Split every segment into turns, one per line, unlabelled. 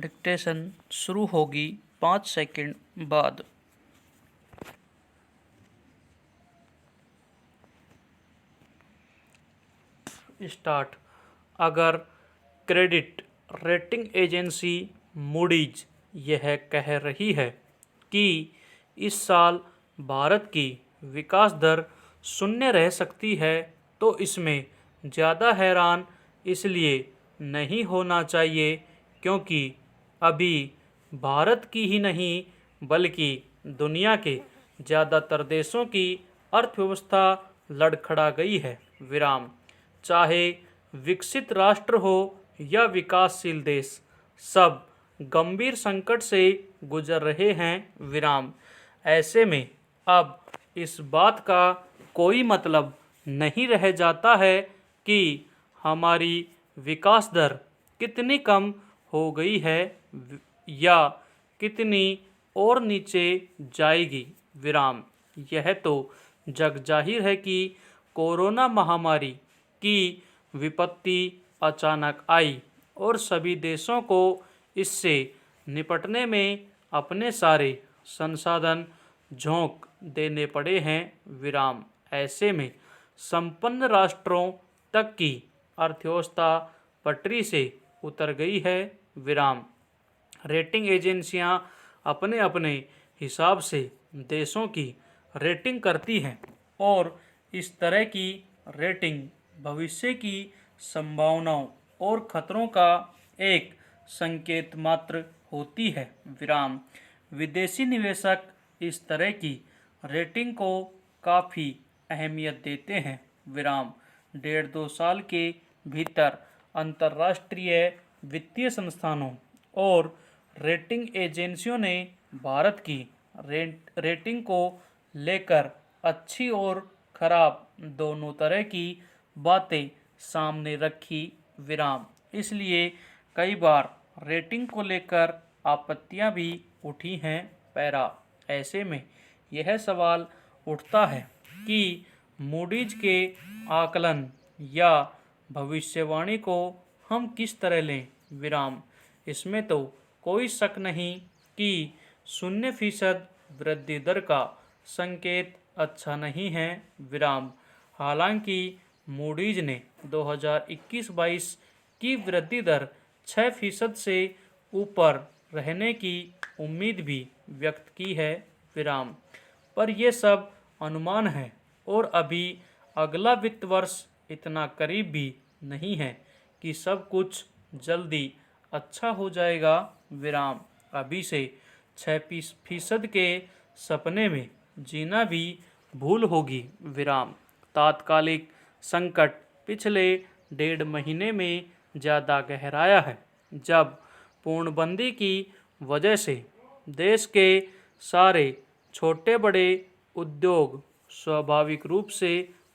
Dictation शुरू होगी 5 second बाद। स्टार्ट। अगर क्रेडिट रेटिंग एजेंसी मूडीज यह कह रही है कि इस साल भारत की विकास दर 0 रह सकती है, तो इसमें ज़्यादा हैरान इसलिए नहीं होना चाहिए क्योंकि अभी भारत की ही नहीं बल्कि दुनिया के ज़्यादातर देशों की अर्थव्यवस्था लड़खड़ा गई है। विराम। चाहे विकसित राष्ट्र हो या विकासशील देश, सब गंभीर संकट से गुजर रहे हैं। विराम। ऐसे में अब इस बात का कोई मतलब नहीं रह जाता है कि हमारी विकास दर कितनी कम हो गई है या कितनी और नीचे जाएगी। विराम। यह तो जग जाहिर है कि कोरोना महामारी की विपत्ति अचानक आई और सभी देशों को इससे निपटने में अपने सारे संसाधन झोंक देने पड़े हैं। विराम। ऐसे में संपन्न राष्ट्रों तक की अर्थव्यवस्था पटरी से उतर गई है। विराम। रेटिंग एजेंसियां अपने अपने हिसाब से देशों की रेटिंग करती हैं और इस तरह की रेटिंग भविष्य की संभावनाओं और खतरों का एक संकेत मात्र होती है। विराम। विदेशी निवेशक इस तरह की रेटिंग को काफ़ी अहमियत देते हैं। विराम। 1.5-2 साल के भीतर अंतर्राष्ट्रीय वित्तीय संस्थानों और रेटिंग एजेंसियों ने भारत की रेटिंग को लेकर अच्छी और खराब दोनों तरह की बातें सामने रखी। विराम। इसलिए कई बार रेटिंग को लेकर आपत्तियां भी उठी हैं। पैरा। ऐसे में यह सवाल उठता है कि मूडीज के आकलन या भविष्यवाणी को हम किस तरह लें। विराम। इसमें तो कोई शक नहीं कि 0% वृद्धि दर का संकेत अच्छा नहीं है। विराम। हालांकि मूडीज ने 2021-22 की वृद्धि दर 6% से ऊपर रहने की उम्मीद भी व्यक्त की है। विराम। पर यह सब अनुमान है और अभी अगला वित्त वर्ष इतना करीब भी नहीं है कि सब कुछ जल्दी अच्छा हो जाएगा। विराम। अभी से 6% के सपने में जीना भी भूल होगी। विराम। तात्कालिक संकट पिछले 1.5 महीने में ज़्यादा गहराया है, जब पूर्णबंदी की वजह से देश के सारे छोटे बड़े उद्योग स्वाभाविक रूप से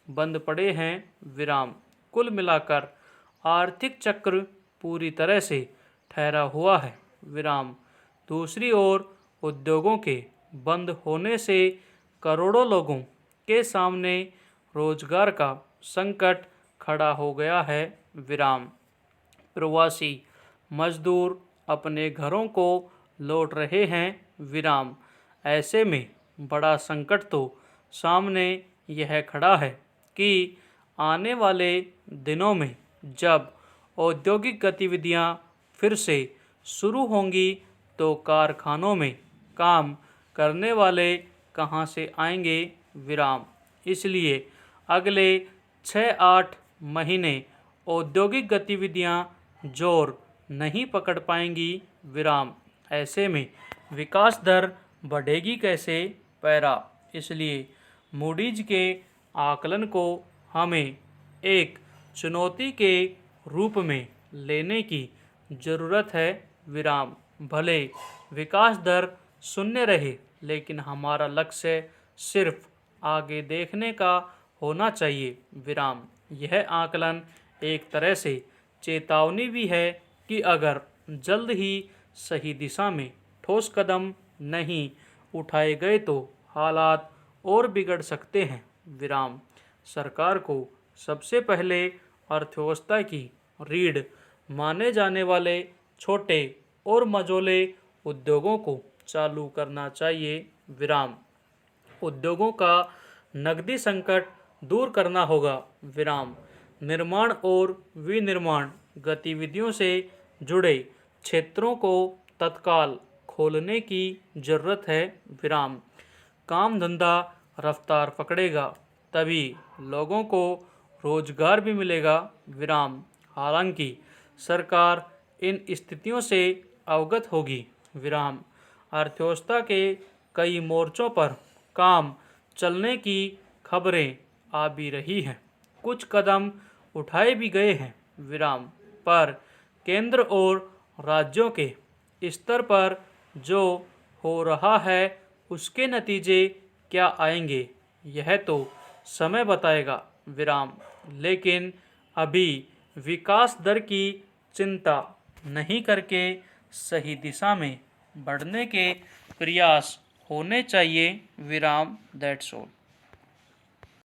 बंद पड़े हैं। विराम। कुल मिलाकर आर्थिक चक्र पूरी तरह से ठहरा हुआ है। विराम। दूसरी ओर उद्योगों के बंद होने से करोड़ों लोगों के सामने रोजगार का संकट खड़ा हो गया है। विराम। प्रवासी मजदूर अपने घरों को लौट रहे हैं। विराम। ऐसे में बड़ा संकट तो सामने यह खड़ा है कि आने वाले दिनों में जब औद्योगिक गतिविधियां फिर से शुरू होंगी तो कारखानों में काम करने वाले कहां से आएंगे। विराम। इसलिए अगले 6-8 महीने औद्योगिक गतिविधियां जोर नहीं पकड़ पाएंगी। विराम। ऐसे में विकास दर बढ़ेगी कैसे। पैरा। इसलिए मूडीज के आकलन को हमें एक चुनौती के रूप में लेने की ज़रूरत है। विराम। भले विकास दर 0 रहे, लेकिन हमारा लक्ष्य सिर्फ आगे देखने का होना चाहिए। विराम। यह आकलन एक तरह से चेतावनी भी है कि अगर जल्द ही सही दिशा में ठोस कदम नहीं उठाए गए तो हालात और बिगड़ सकते हैं। विराम। सरकार को सबसे पहले अर्थव्यवस्था की रीढ़ माने जाने वाले छोटे और मझोले उद्योगों को चालू करना चाहिए। विराम। उद्योगों का नकदी संकट दूर करना होगा। विराम। निर्माण और विनिर्माण गतिविधियों से जुड़े क्षेत्रों को तत्काल खोलने की जरूरत है। विराम। काम धंधा रफ्तार पकड़ेगा तभी लोगों को रोजगार भी मिलेगा। विराम। हालांकि सरकार इन स्थितियों से अवगत होगी। विराम। अर्थव्यवस्था के कई मोर्चों पर काम चलने की खबरें आ भी रही हैं। कुछ कदम उठाए भी गए हैं। विराम। पर केंद्र और राज्यों के स्तर पर जो हो रहा है उसके नतीजे क्या आएंगे यह तो समय बताएगा। विराम। लेकिन अभी विकास दर की चिंता नहीं करके सही दिशा में बढ़ने के प्रयास होने चाहिए। विराम। That's all.